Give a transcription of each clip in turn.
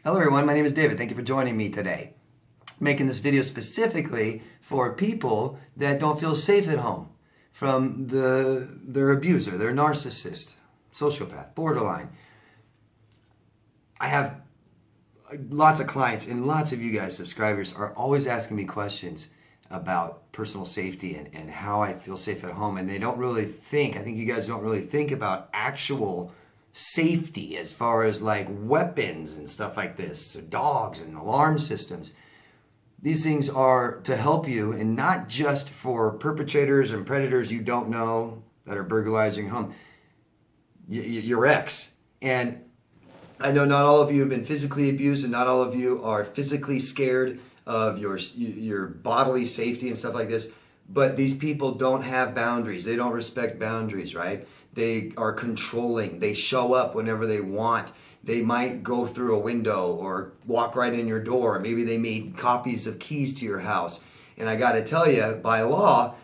Hello everyone, my name is David. Thank you for joining me today. I'm making this video specifically for people that don't feel safe at home from their abuser, their narcissist, sociopath, borderline. I have lots of clients and lots of you guys, subscribers, are always asking me questions about personal safety and how I feel safe at home. And they don't really think, I think you guys don't really think about actual safety as far as like weapons and stuff like this, so dogs and alarm systems. These things are to help you, and not just for perpetrators and predators you don't know that are burglarizing your home, your ex. And I know not all of you have been physically abused, and not all of you are physically scared of your bodily safety and stuff like this. But these people don't have boundaries. They don't respect boundaries, right? They are controlling. They show up whenever they want. They might go through a window or walk right in your door. Maybe they made copies of keys to your house. And I got to tell you, by law,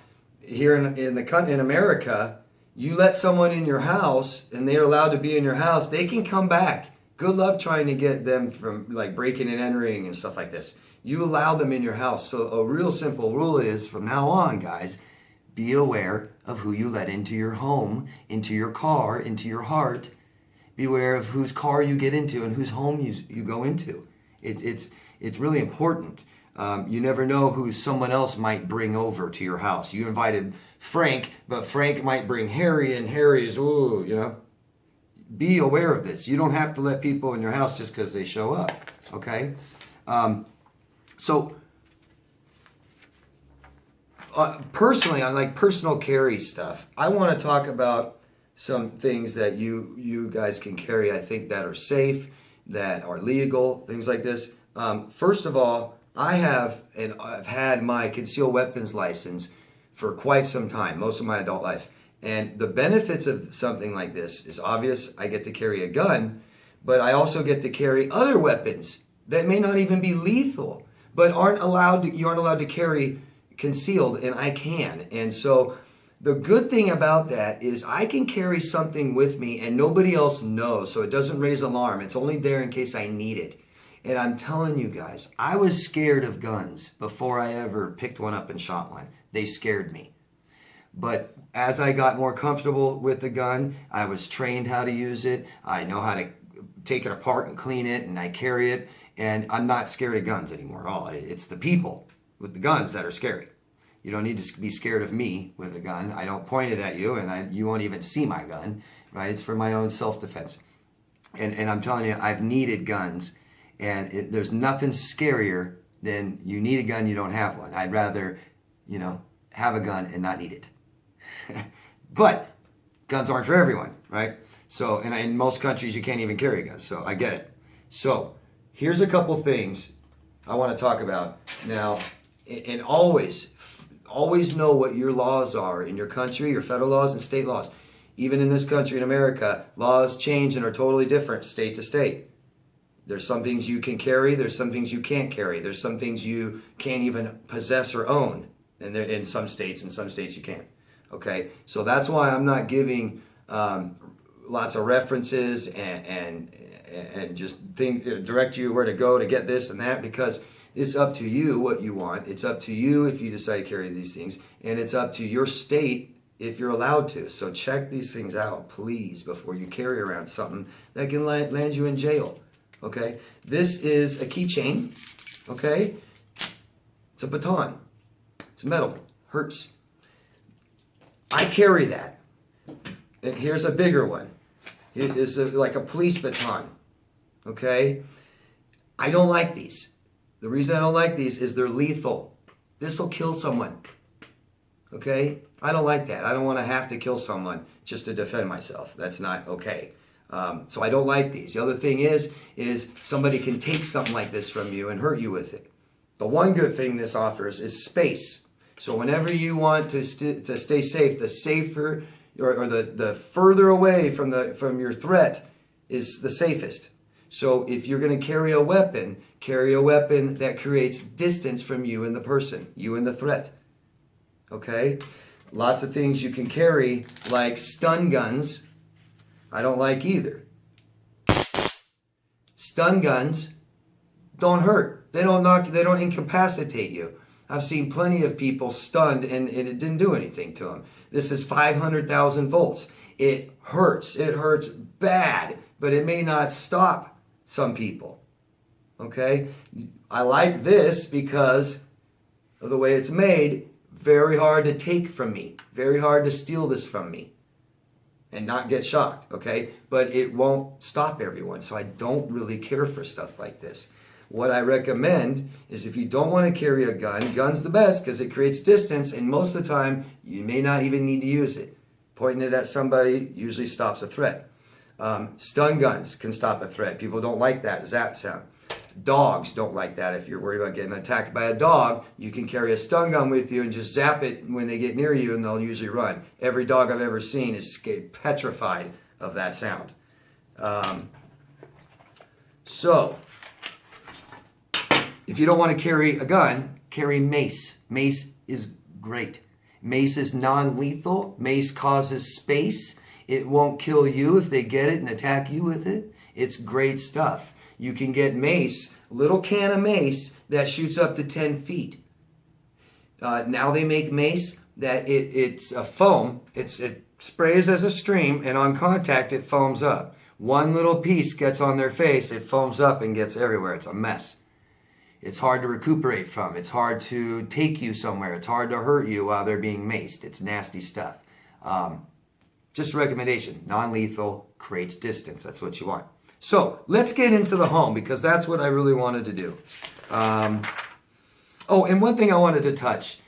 here in America, you let someone in your house and they're allowed to be in your house, they can come back. Good luck trying to get them from like breaking and entering and stuff like this. You allow them in your house. So a real simple rule is, from now on, guys, be aware of who you let into your home, into your car, into your heart. Be aware of whose car you get into and whose home you go into. It's really important. You never know who someone else might bring over to your house. You invited Frank, but Frank might bring Harry, and Harry's, ooh, you know. Be aware of this. You don't have to let people in your house just because they show up, okay? Personally, I like personal carry stuff. I want to talk about some things that you guys can carry, I think, that are safe, that are legal, things like this. First of all, I've had my concealed weapons license for quite some time, most of my adult life. And the benefits of something like this is obvious. I get to carry a gun, but I also get to carry other weapons that may not even be lethal, but you aren't allowed to carry concealed, and I can. And so the good thing about that is I can carry something with me and nobody else knows, so it doesn't raise alarm. It's only there in case I need it. And I'm telling you guys, I was scared of guns before I ever picked one up and shot one. They scared me. But as I got more comfortable with the gun, I was trained how to use it. I know how to take it apart and clean it, and I carry it. And I'm not scared of guns anymore at all. It's the people with the guns that are scary. You don't need to be scared of me with a gun. I don't point it at you, and you won't even see my gun, right? It's for my own self-defense. And I'm telling you, I've needed guns, and there's nothing scarier than you need a gun, you don't have one. I'd rather, have a gun and not need it. But guns aren't for everyone, right? So, and in most countries, you can't even carry a gun, so I get it. So, here's a couple things I want to talk about now, and always know what your laws are in your country, your federal laws and state laws. Even in this country, in America, laws change and are totally different state to state. There's some things you can carry, there's some things you can't carry, there's some things you can't even possess or own, and they're in some states you can't. Okay, so that's why I'm not giving lots of references and just direct you where to go to get this and that, because it's up to you what you want. It's up to you if you decide to carry these things, and it's up to your state if you're allowed to. So check these things out, please, before you carry around something that can land you in jail. Okay, this is a keychain. Okay, it's a baton. It's metal. Hurts. I carry that. And here's a bigger one. It is like a police baton. Okay? I don't like these. The reason I don't like these is they're lethal. This will kill someone. Okay? I don't like that. I don't want to have to kill someone just to defend myself. That's not okay. So I don't like these. The other thing is somebody can take something like this from you and hurt you with it. The one good thing this offers is space. So whenever you want to stay safe, the safer or the further away from your threat is the safest. So if you're going to carry a weapon that creates distance from you and the person, you and the threat. Okay? Lots of things you can carry, like stun guns. I don't like either. Stun guns don't hurt. They don't knock you. They don't incapacitate you. I've seen plenty of people stunned and it didn't do anything to them. This is 500,000 volts. It hurts. It hurts bad, but it may not stop some people. Okay? I like this because of the way it's made. Very hard to take from me. Very hard to steal this from me and not get shocked. Okay? But it won't stop everyone. So I don't really care for stuff like this. What I recommend is if you don't want to carry a gun, gun's the best because it creates distance, and most of the time you may not even need to use it. Pointing it at somebody usually stops a threat. Stun guns can stop a threat. People don't like that zap sound. Dogs don't like that. If you're worried about getting attacked by a dog, you can carry a stun gun with you and just zap it when they get near you, and they'll usually run. Every dog I've ever seen is petrified of that sound. If you don't want to carry a gun, carry mace. Mace is great. Mace is non-lethal. Mace causes space. It won't kill you if they get it and attack you with it. It's great stuff. You can get mace, little can of mace that shoots up to 10 feet. Now they make mace that it's a foam. It sprays as a stream, and on contact it foams up. One little piece gets on their face, it foams up and gets everywhere. It's a mess. It's hard to recuperate from. It's hard to take you somewhere. It's hard to hurt you while they're being maced. It's nasty stuff. Just a recommendation. Non-lethal, creates distance. That's what you want. So let's get into the home because that's what I really wanted to do. Oh, and one thing I wanted to touch.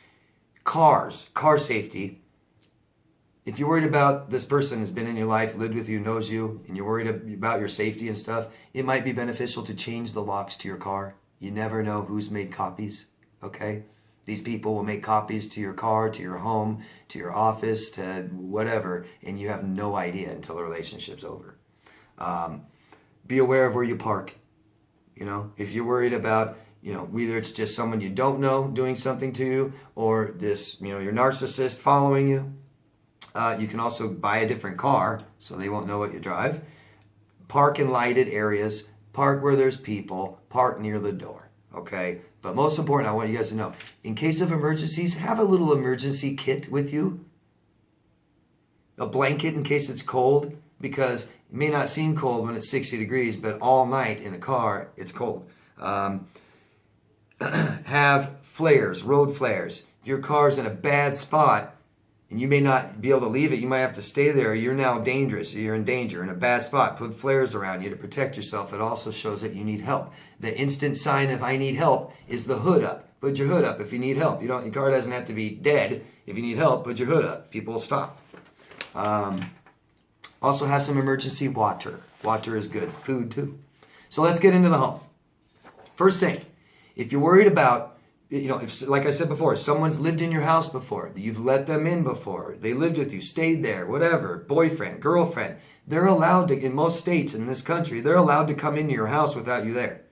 Cars. Car safety. If you're worried about this person has been in your life, lived with you, knows you, and you're worried about your safety and stuff, it might be beneficial to change the locks to your car. You never know who's made copies, okay? These people will make copies to your car, to your home, to your office, to whatever, and you have no idea until the relationship's over. Be aware of where you park. You know, if you're worried about, you know, whether it's just someone you don't know doing something to you or this, you know, your narcissist following you, you can also buy a different car so they won't know what you drive. Park in lighted areas. Park where there's people, park near the door, okay? But most important, I want you guys to know, in case of emergencies, have a little emergency kit with you. A blanket in case it's cold, because it may not seem cold when it's 60 degrees, but all night in a car, it's cold. Have flares, road flares. If your car's in a bad spot, and you may not be able to leave it, you might have to stay there. You're now dangerous. You're in danger, in a bad spot. Put flares around you to protect yourself. It also shows that you need help. The instant sign of I need help is the hood up. Put your hood up if you need help. Your car doesn't have to be dead. If you need help, put your hood up. People will stop. Also have some emergency water. Water is good. Food too. So let's get into the home. First thing, if you're worried about, you know, if, like I said before, someone's lived in your house before, you've let them in before, they lived with you, stayed there, whatever, boyfriend, girlfriend, they're allowed to, in most states in this country, they're allowed to come into your house without you there.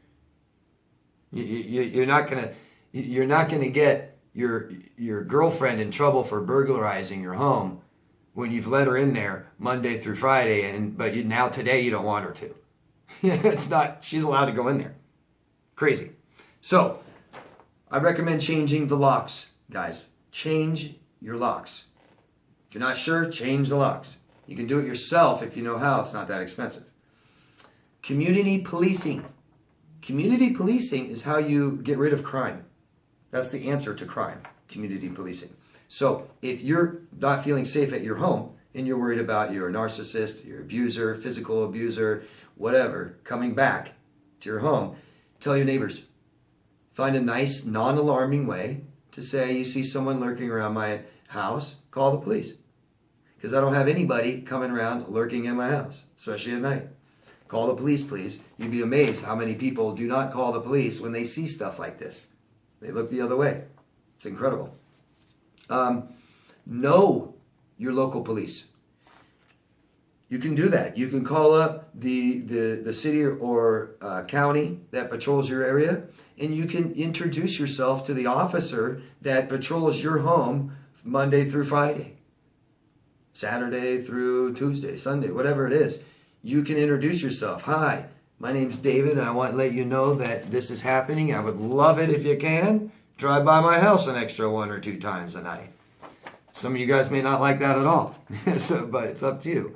You're not gonna get your girlfriend in trouble for burglarizing your home when you've let her in there Monday through Friday, but now today you don't want her to. It's not. She's allowed to go in there. Crazy. So I recommend changing the locks, guys. Change your locks. If you're not sure, change the locks. You can do it yourself if you know how. It's not that expensive. Community policing. Community policing is how you get rid of crime. That's the answer to crime, community policing. So if you're not feeling safe at your home and you're worried about your narcissist, your abuser, physical abuser, whatever, coming back to your home, tell your neighbors. Find a nice, non-alarming way to say you see someone lurking around my house, call the police. Because I don't have anybody coming around lurking in my house, especially at night. Call the police, please. You'd be amazed how many people do not call the police when they see stuff like this. They look the other way. It's incredible. Know your local police. You can do that. You can call up the city or county that patrols your area, and you can introduce yourself to the officer that patrols your home Monday through Friday, Saturday through Tuesday, Sunday, whatever it is. You can introduce yourself. Hi, My name's David, and I want to let you know that this is happening. I would love it if you can. Drive by my house an extra 1 or 2 times a night. Some of you guys may not like that at all, but it's up to you.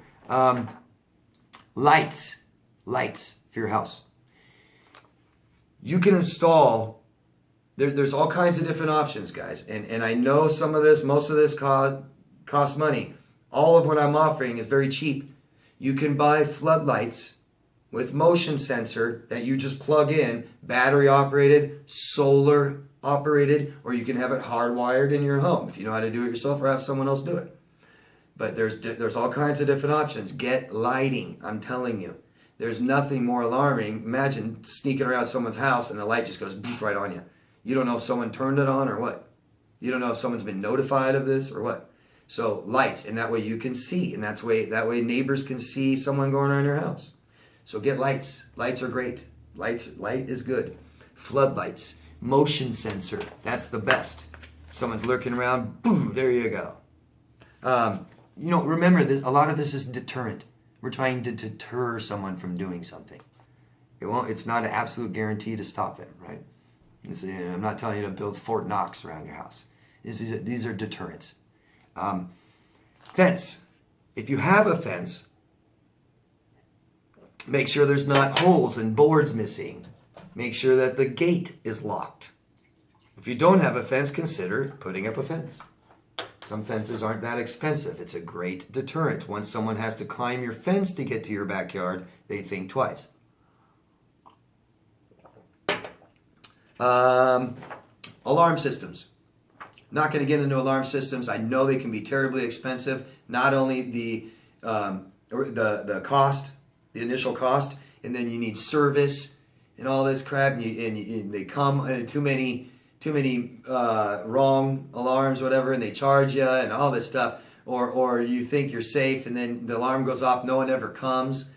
Lights for your house. You can install, there's all kinds of different options, guys. And I know some of this, most of this costs money. All of what I'm offering is very cheap. You can buy floodlights with motion sensor that you just plug in, battery operated, solar operated, or you can have it hardwired in your home if you know how to do it yourself or have someone else do it. But there's all kinds of different options. Get lighting, I'm telling you. There's nothing more alarming. Imagine sneaking around someone's house and the light just goes right on you. You don't know if someone turned it on or what. You don't know if someone's been notified of this or what. So lights, and that way you can see, and that way neighbors can see someone going around your house. So get lights. Lights are great. Light is good. Floodlights, motion sensor, that's the best. Someone's lurking around, boom, there you go. Remember this. A lot of this is deterrent. We're trying to deter someone from doing something. It's not an absolute guarantee to stop them, right? I'm not telling you to build Fort Knox around your house. These are deterrents. Fence. If you have a fence, make sure there's not holes and boards missing. Make sure that the gate is locked. If you don't have a fence, consider putting up a fence. Some fences aren't that expensive. It's a great deterrent. Once someone has to climb your fence to get to your backyard, they think twice. Alarm systems. Not going to get into alarm systems. I know they can be terribly expensive. Not only the cost, the initial cost, and then you need service and all this crap, and they come too many wrong alarms, whatever, and they charge you and all this stuff, or you think you're safe and then the alarm goes off, no one ever comes,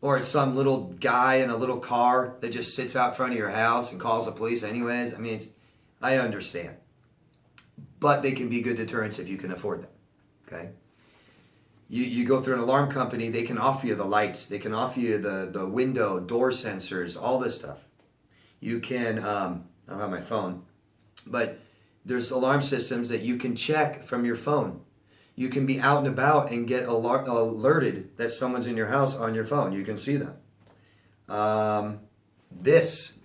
or it's some little guy in a little car that just sits out front of your house and calls the police anyways. I mean, I understand, but they can be good deterrents if you can afford them. Okay. You go through an alarm company, they can offer you the lights, they can offer you the window, door sensors, all this stuff. You can, I don't have my phone, but there's alarm systems that you can check from your phone. You can be out and about and get alerted that someone's in your house on your phone. You can see them. This.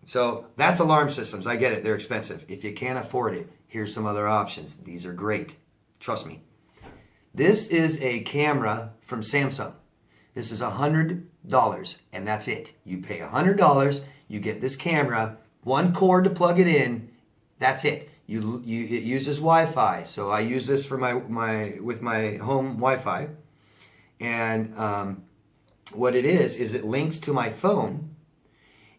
So that's alarm systems. I get it. They're expensive. If you can't afford it, here's some other options. These are great. Trust me. This is a camera from Samsung. This is $100, and that's it. You pay $100, you get this camera, one cord to plug it in, that's it. It uses Wi-Fi, so I use this for with my home Wi-Fi, and what it is it links to my phone,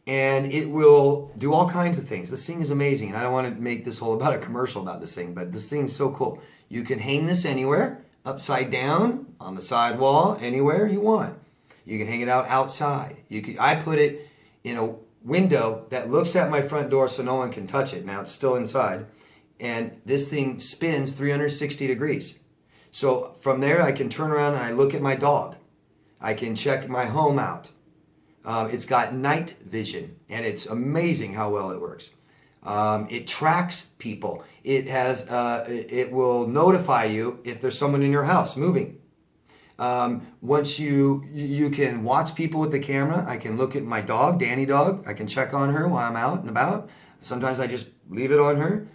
and it will do all kinds of things. This thing is amazing, and I don't want to make this whole about a commercial about this thing, but this thing is so cool. You can hang this anywhere. Upside down, on the side wall, anywhere you want. You can hang it out outside. I put it in a window that looks at my front door so no one can touch it. Now it's still inside. And this thing spins 360 degrees. So from there I can turn around and I look at my dog. I can check my home out. It's got night vision, and it's amazing how well it works. It tracks people. It will notify you if there's someone in your house moving. Once you can watch people with the camera. I can look at my dog, Danny dog. I can check on her while I'm out and about. Sometimes I just leave it on her.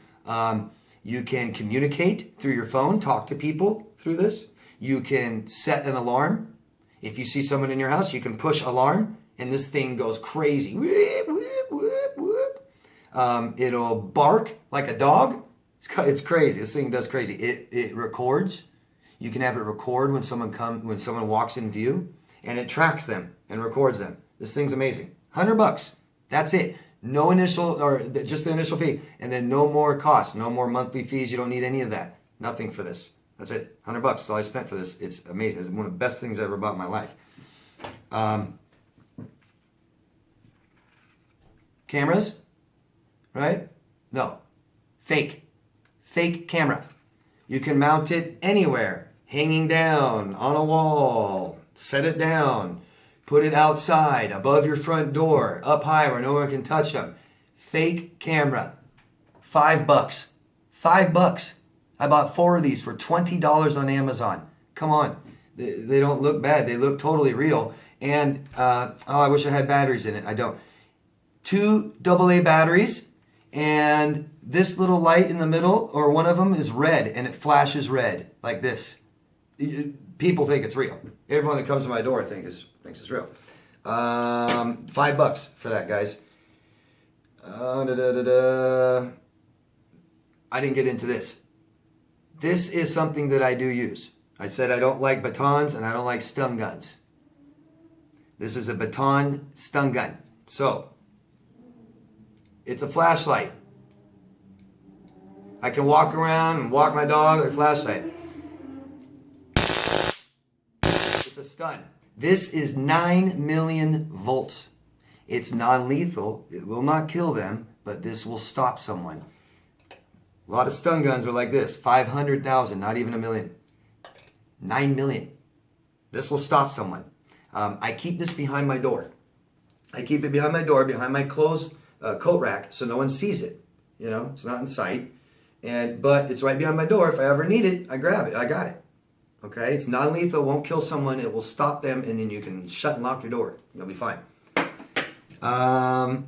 You can communicate through your phone, talk to people through this. You can set an alarm. If you see someone in your house, you can push alarm, and this thing goes crazy. Whoop, whoop, whoop, whoop. It'll bark like a dog. It's crazy. This thing does crazy. It records. You can have it record when someone walks in view, and it tracks them and records them. This thing's amazing. $100. That's it. No initial, or just the initial fee, and then no more cost, no more monthly fees. You don't need any of that. Nothing for this. That's it. $100. That's all I spent for this. It's amazing. It's one of the best things I ever bought in my life. Cameras. Right? No. Fake camera. You can mount it anywhere. Hanging down, on a wall, set it down. Put it outside, above your front door, up high where no one can touch them. Fake camera. $5. $5. I bought 4 of these for $20 on Amazon. Come on. They don't look bad. They look totally real. And, oh, I wish I had batteries in it. I don't. 2 AA batteries. And this little light in the middle, or one of them, is red. And it flashes red, like this. People think it's real. Everyone that comes to my door thinks it's real. $5 for that, guys. I didn't get into this. This is something that I do use. I said I don't like batons and I don't like stun guns. This is a baton stun gun. So, it's a flashlight. I can walk around and walk my dog with a flashlight. It's a stun. This is 9 million volts. It's non-lethal. It will not kill them, but this will stop someone. A lot of stun guns are like this. 500,000, not even a million. 9 million. This will stop someone. I keep this behind my door. I keep it behind my door, behind my clothes coat rack, so no one sees it. You know, it's not in sight. But it's right behind my door. If I ever need it, I grab it. I got it. Okay? It's non-lethal, won't kill someone. It will stop them, and then you can shut and lock your door. You'll be fine. And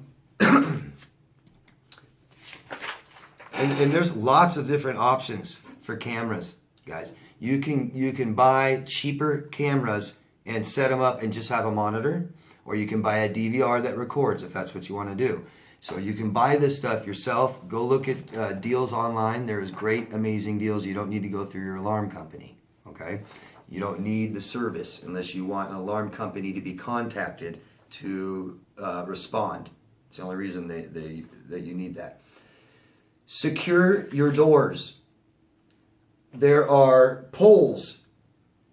there's lots of different options for cameras, guys. You can buy cheaper cameras and set them up and just have a monitor, or you can buy a DVR that records if that's what you want to do. So you can buy this stuff yourself. Go look at deals online. There's great, amazing deals. You don't need to go through your alarm company, okay? You don't need the service unless you want an alarm company to be contacted to respond. It's the only reason that you need that. Secure your doors. There are poles.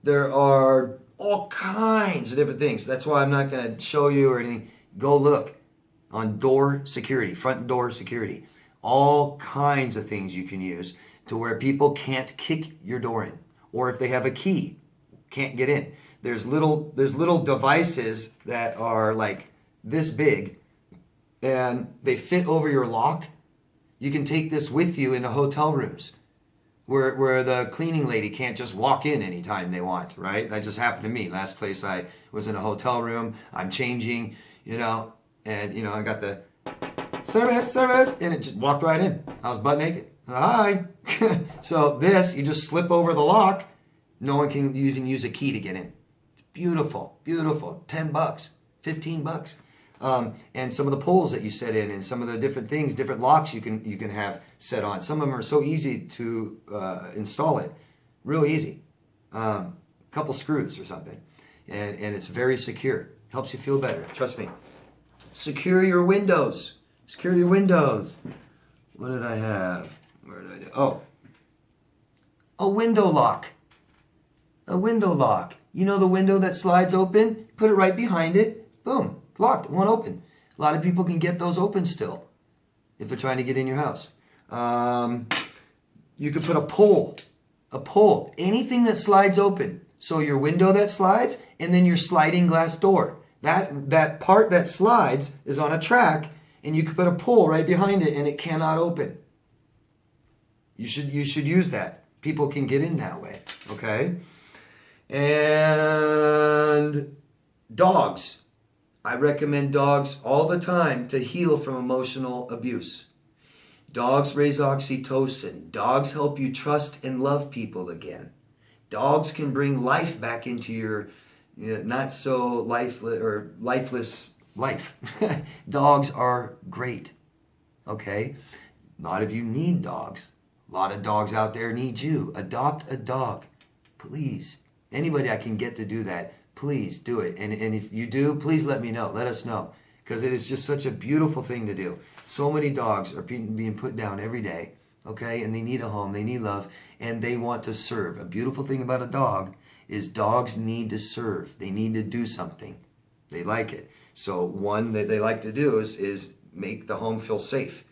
There are all kinds of different things. That's why I'm not going to show you or anything. Go look on door security, front door security. All kinds of things you can use to where people can't kick your door in. Or if they have a key, can't get in. There's little devices that are like this big and they fit over your lock. You can take this with you into hotel rooms where the cleaning lady can't just walk in anytime they want, right? That just happened to me. Last place I was in a hotel room, I'm changing, and I got the service, and it just walked right in. I was butt naked. Hi. So this, you just slip over the lock. No one can even use a key to get in. It's beautiful, beautiful. $10, $15. And some of the poles that you set in, and some of the different things, different locks you can have set on. Some of them are so easy to install it, real easy. Couple screws or something, and it's very secure. Helps you feel better. Trust me. Secure your windows. Secure your windows. What did I have? Where did I do? Oh, a window lock. A window lock. You know the window that slides open? Put it right behind it. Boom. Locked. It won't open. A lot of people can get those open still if they're trying to get in your house. You could put a pole. A pole. Anything that slides open. So your window that slides, and then your sliding glass door. That part that slides is on a track, and you could put a pole right behind it, and it cannot open. You should use that. People can get in that way. Okay? And dogs. I recommend dogs all the time to heal from emotional abuse. Dogs raise oxytocin. Dogs help you trust and love people again. Dogs can bring life back into your not so lifeless or lifeless life. Dogs are great. Okay? A lot of you need dogs. A lot of dogs out there need you. Adopt a dog. Please. Anybody I can get to do that, please do it. And if you do, please let me know. Let us know. Because it is just such a beautiful thing to do. So many dogs are being put down every day. Okay? And they need a home. They need love. And they want to serve. A beautiful thing about a dog is dogs need to serve. They need to do something. They like it. So one that they like to do is make the home feel safe.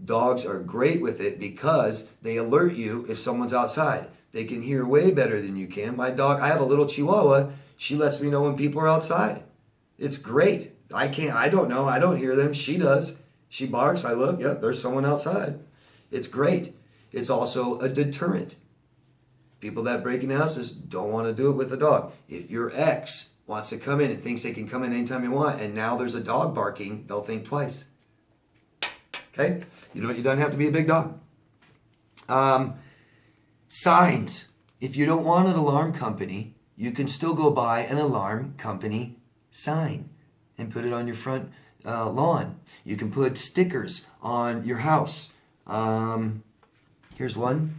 Dogs are great with it because they alert you if someone's outside. They can hear way better than you can. My dog, I have a little Chihuahua. She lets me know when people are outside. It's great. I don't know. I don't hear them. She does. She barks. I look. Yep, there's someone outside. It's great. It's also a deterrent. People that break in houses don't want to do it with a dog. If your ex wants to come in and thinks they can come in anytime you want, and now there's a dog barking, they'll think twice. Okay? You don't have to be a big dog. Signs. If you don't want an alarm company, you can still go buy an alarm company sign and put it on your front lawn. You can put stickers on your house. Here's one.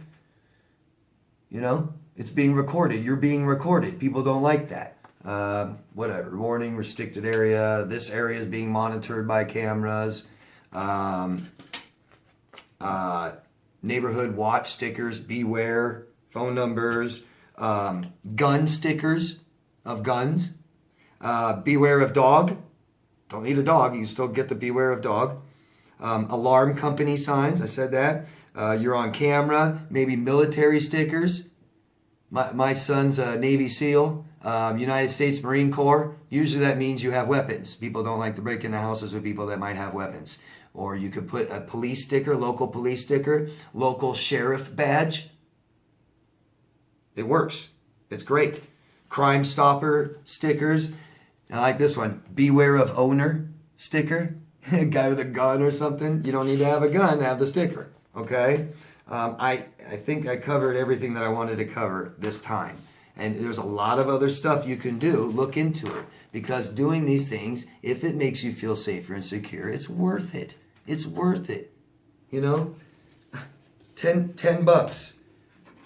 You know, it's being recorded. You're being recorded. People don't like that. Whatever. Warning, restricted area. This area is being monitored by cameras. Neighborhood watch stickers. Beware. Phone numbers. Gun stickers of guns. Beware of dog. Don't need a dog. You can still get the beware of dog. Alarm company signs. I said that. You're on camera. Maybe military stickers. My son's a Navy SEAL. United States Marine Corps. Usually that means you have weapons. People don't like to break into houses with people that might have weapons. Or you could put a police sticker, local police sticker, local sheriff badge. It works. It's great. Crime Stopper stickers. I like this one. Beware of owner sticker. A guy with a gun or something. You don't need to have a gun to have the sticker. Okay? I think I covered everything that I wanted to cover this time. And there's a lot of other stuff you can do. Look into it. Because doing these things, if it makes you feel safer and secure, it's worth it. It's worth it. You know? 10 bucks.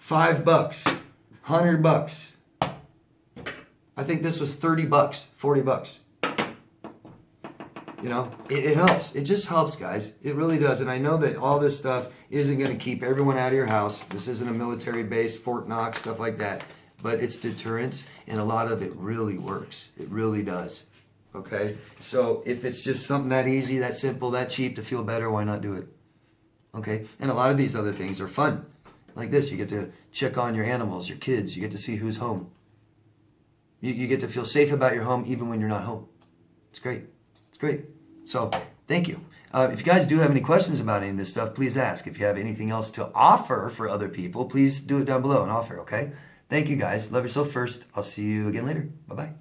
$5. $100. I think this was 30 bucks, 40 bucks. You know, it helps. It just helps, guys. It really does. And I know that all this stuff isn't going to keep everyone out of your house. This isn't a military base, Fort Knox, stuff like that. But it's deterrence, and a lot of it really works. It really does. Okay? So if it's just something that easy, that simple, that cheap to feel better, why not do it? Okay? And a lot of these other things are fun. Like this, you get to check on your animals, your kids. You get to see who's home. You get to feel safe about your home even when you're not home. It's great. It's great. So, thank you. If you guys do have any questions about any of this stuff, please ask. If you have anything else to offer for other people, please do it down below and offer, okay? Thank you, guys. Love yourself first. I'll see you again later. Bye-bye.